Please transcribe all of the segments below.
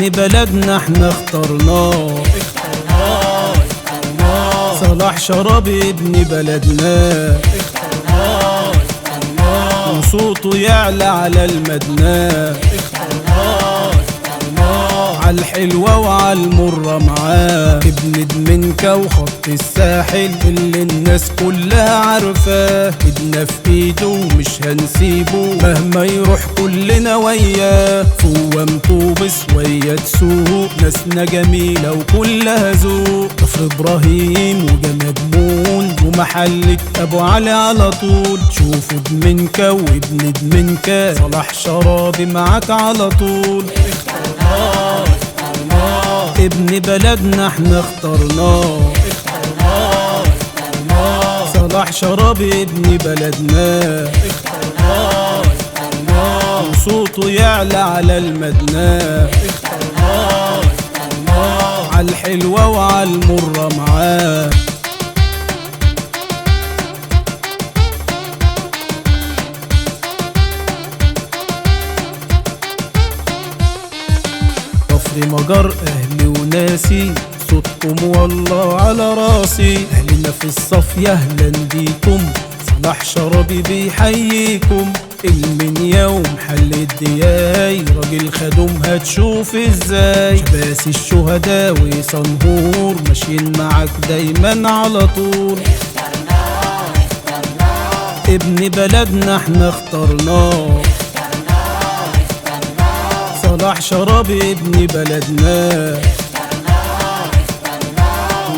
ابن بلدنا احنا اخترناه، صلاح شرابي ابن بلدنا، وصوته يعلى على المدنى، عالحلوة وعالمرة معاه. ابن دمنكا وخط الساحل اللي الناس كلها عارفاه، ايدنا في ايده ومش هنسيبه مهما يروح كلنا وياه. فوام طوبس ويا تسوق، ناسنا جميلة وكلها ذوق. كفر ابراهيم وجماد مون ومحلة ابو علي على طول. شوفوا دمنكا وابن دمنكا، صلاح شرابي معاك على طول. ابن بلدنا احنا اخترناه، صلاح شرابي ابن بلدنا، وصوته يعلى على المدنى، عالحلوة وعالمرة معاه. كفر مجر اهلي وناسي، صوتكم والله على راسي. اهلنا في الصف يا اهلا بيكم، صلاح شرابي بيحييكم. المنيا ومحل الدياي، راجل خدوم هتشوف ازاي. شباس الشهداء وصنهور، ماشيين معاك دايما على طول. ابن بلدنا احنا اخترناه، صلاح شرابي ابن بلدنا،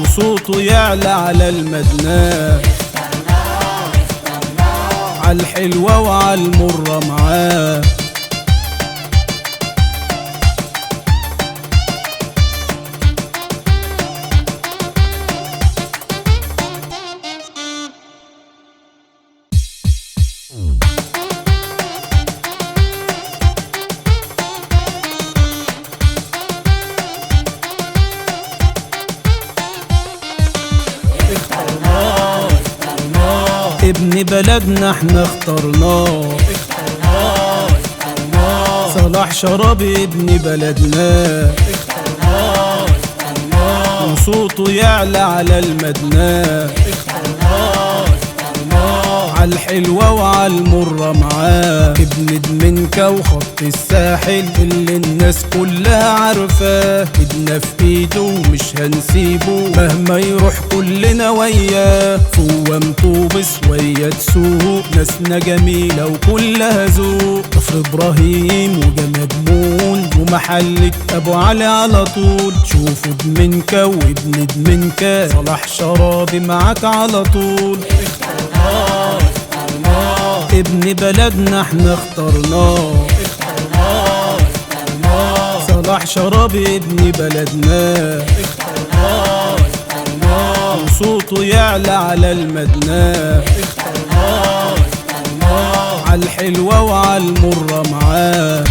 وصوته يعلى على المدنى، عالحلوة وعالمرة معاه. ابن بلدنا احنا اخترناه، صلاح شرابي ابن بلدنا، وصوته يعلى على المدنى، عالحلوة وعالمرة معاه. ابن دمنكا وخط الساحل اللي الناس كلها عارفاه، ايدنا في ايده ومش هنسيبه مهما يروح كلنا وياه. فوام طوبس ويا تسوق، ناسنا جميلة وكلها ذوق. كفر ابراهيم وجماد مون ومحلة ابو علي على طول. شوفوا دمنكا وابن دمنكا، صلاح شرابي معاك على طول. ابن بلدنا احنا اخترناه، صلاح شرابي ابن بلدنا، وصوته يعلى على المدنى، عالحلوة وعالمرة معاه.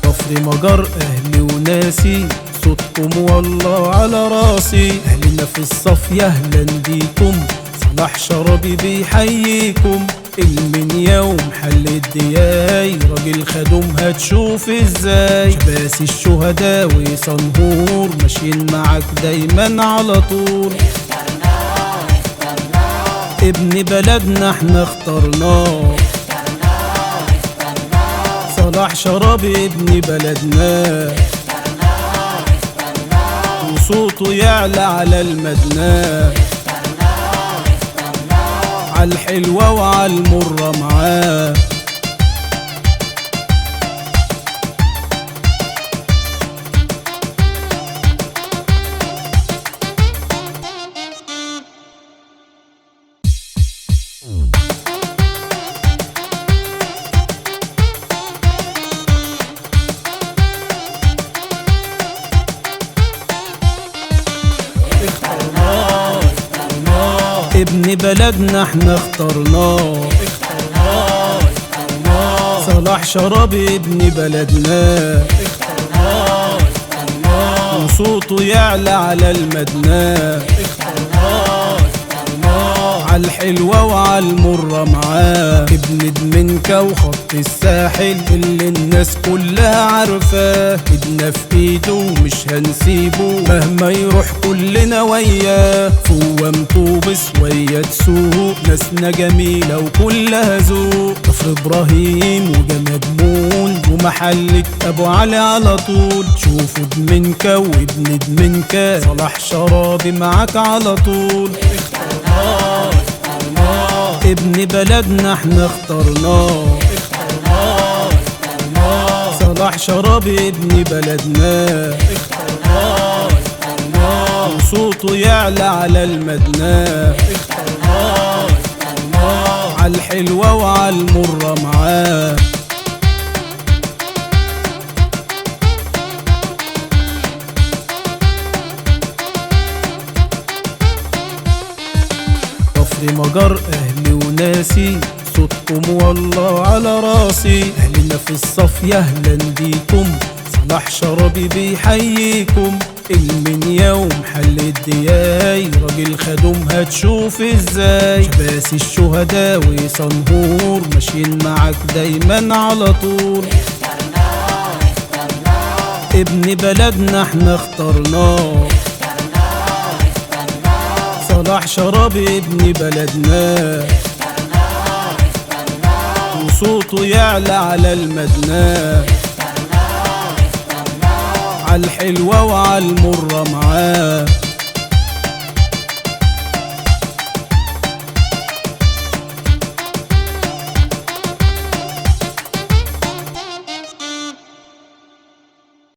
كفر مجر اهلي وناسي، صوتكم والله على راسي. اهلنا في الصف يا اهلا بيكم، صلاح شرابي بيحييكم. المنيا ومحل الدياي، راجل خدوم هتشوف ازاي. شباس الشهداء وصنهور، ماشيين معاك دايما على طول. ابن بلدنا احنا اخترناه، صلاح شرابي ابن بلدنا، وصوته يعلى على المدنى، عالحلوة وعالمرة معاه. ابن بلدنا احنا اخترناه، صلاح شرابي ابن بلدنا، وصوته يعلى على المدنى، عالحلوة وعالمرة معاه، ابن دمنكة وخط الساحل اللي الناس كلها عارفاه، ايدنا في ايده ومش هنسيبه مهما يروح كلنا وياه، فوام طوبس ويا تسوق ناسنا جميلة وكلها ذوق، كفر ابراهيم وجماد مون ومحلة ابو علي على طول، شوفوا دمنكة وابن دمنكة صلاح شرابي معاك على طول. اخترناه ابن بلدنا احنا اخترناه، صلاح شرابي ابن بلدنا، وصوته يعلى على المدنى، عالحلوة وعالمرة معاه. كفر مجر اهلي وناسي صوتكم والله على راسي، اهلنا في الصف يا اهلا بيكم، صلاح شرابي بيحييكم، المنيا ومحل الدياي راجل خدوم هتشوف ازاي، شباسي الشهداء وصنهور ماشيين معاك دايما على طول، ابن بلدنا احنا اخترناه، صلاح شرابي ابن بلدنا، وصوته يعلى على المدنى، عالحلوة وعالمرة معاه.